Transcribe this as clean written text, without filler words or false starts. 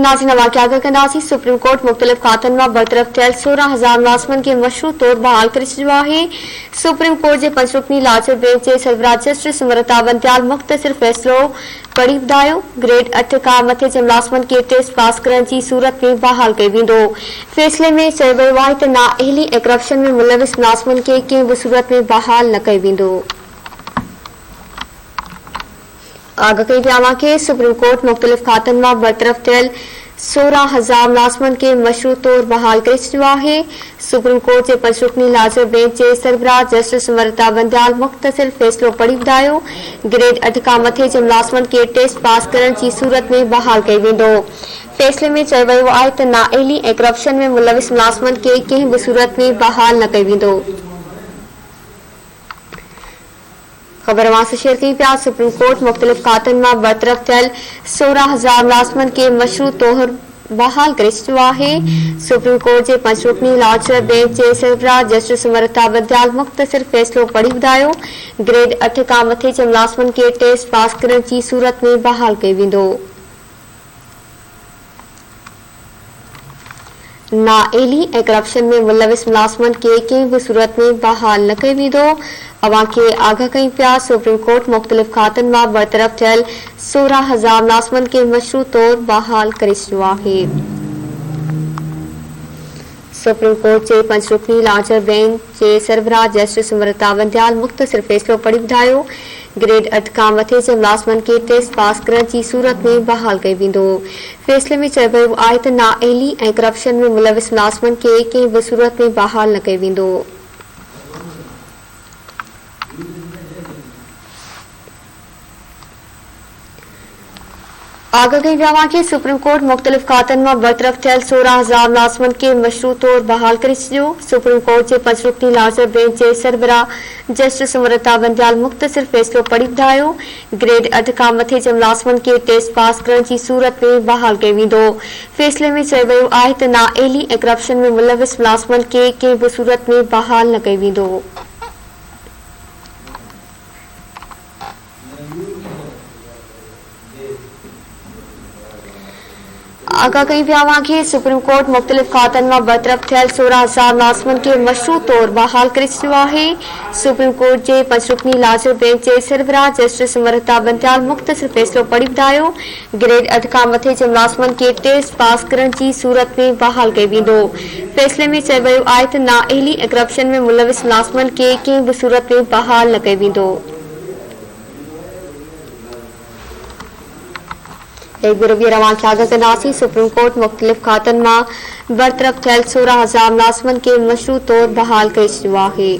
नाज़रीन वाक़िया कंदासीं। Supreme court मुख़्तलिफ़ खातन मां बरतरफ़ थियल 16,000 मुलाज़िमनि खे मशरूत तौर बहाल करे छॾियो आहे। सुप्रीम कोर्ट जे पंचरुकनी लाजपत बेंच जे सरबराह जस्टिस अमृता बंदयाल मुख़्तसिर फ़ैसिलो पढ़ी ॿुधायो। ग्रेड 8 खां मथे जे मुलाज़िमनि खे टेस्ट पास करण जी सूरत में बहाल कयो वेंदो। फ़ैसिले में चयो वियो आहे त नाअहली ऐं करप्शन में मुलविस मुलाज़िमनि खे कंहिं बि सूरत में बहाल न कयो वेंदो। आगाही वियामा के सुप्रीम कोर्ट मुख़्तलिफ़ खातन मां बरतरफ़ थियल 16,000 मुलाज़िमनि खे मशरूत तौर बहाल करे छॾियो आहे। सुप्रीम कोर्ट जे पंचरुकनी लाजपत बेंच जे सरबराह जस्टिस अमृता बंदयाल मुख़्तसिर फ़ैसिलो पढ़ी ॿुधायो। ग्रेड 8 खां मथे जे मुलाज़िमनि खे टेस्ट पास करण जी सूरत में बहाल कयो वेंदो। फ़ैसिले में चयो वियो आहे त नाअहली ऐं करप्शन में मुलविस मुलाज़िमनि खे कंहिं बि सूरत में बहाल न कयो वेंदो। खबर से शेयर कई पिया। सुप्रीम कोर्ट मुख़्तलिफ़ खातन मां बरतरफ़ थियल 16,000 मुलाज़िमनि खे मशरूत तौर बहाल करे छॾियो आहे। सुप्रीम कोर्ट जे पंचरुकनी लाजपत बेंच जे सरबराह जस्टिस अमृता बंदयाल मुख़्तसिर फ़ैसिलो पढ़ी ॿुधायो। ग्रेड 8 खां मथे जे मुलाज़िमनि खे टेस्ट पास करण जी सूरत में बहाल कयो वेंदो। नाअहली ऐं करप्शन में मुलविस मुलाज़िमनि खे कंहिं बि सूरत में बहाल न कयो वेंदो। अवां खे आगाह कई पिया। सुप्रीम कोर्ट मुख़्तलिफ़ खातन मां बरतरफ़ थियल 16,000 मुलाज़िमनि खे मशरूत तौर बहाल करे छॾियो आहे। सुप्रीम कोर्ट जे पंचरुकनी लाजपत बेंच जे सरबराह जस्टिस अमृता बंदयाल मुख़्तसिर फ़ैसिलो पढ़ी ॿुधायो। ग्रेड 8 खां मथे जे मुलाज़िमनि खे टेस्ट पास करण जी सूरत में बहाल कयो वेंदो। फ़ैसिले में चयो वियो आहे त नाअहली ऐं करप्शन में मुलविस मुलाज़िमनि खे कंहिं बि सूरत में बहाल न कयो वेंदो। आगाही वियामा के सुप्रीम कोर्ट मुख़्तलिफ़ खातन मां बरतरफ़ थियल 16,000 मुलाज़िमनि खे मशरूत तौर बहाल करे छॾियो। सुप्रीम कोर्ट जे पंचरुकनी लाजपत बेंच जे सरबराह जस्टिस अमृता बंदयाल मुख़्तसिर फ़ैसिलो पढ़ी ॿुधायो। ग्रेड 8 खां मथे जे मुलाज़िमनि खे टेस्ट पास करण जी सूरत में बहाल कयो वेंदो। फ़ैसिले में चयो वियो आहे त नाअहली ऐं करप्शन में मुलविस मुलाज़िमनि खे कंहिं बि सूरत में बहाल न कयो वेंदो। आगाही वियामा के सुप्रीम कोर्ट मुख़्तलिफ़ खातन मां बरतरफ़ थियल 16,000 मुलाज़िमनि खे मशरूत तौर बहाल करे छॾियो आहे। सुप्रीम कोर्ट जे पंचरुकनी लाजपत बेंच जे सरबराह जस्टिस अमृता बंदयाल मुख़्तसिर फ़ैसिलो पढ़ी ॿुधायो। ग्रेड 8 खां मथे जे मुलाज़िमनि खे टेस्ट पास करण जी सूरत में बहाल कयो वेंदो। फ़ैसिले में चयो वियो आहे त नाअहली ऐं करप्शन में मुलविस मुलाज़िमनि खे कंहिं बि सूरत में बहाल न कयो वेंदो। सुप्रीम कोर्ट मुख़्तलिफ़ खातन मां बरतरफ़ थियल 16,000 मुलाज़िमनि खे मशरूत तौर बहाल करे छॾियो आहे।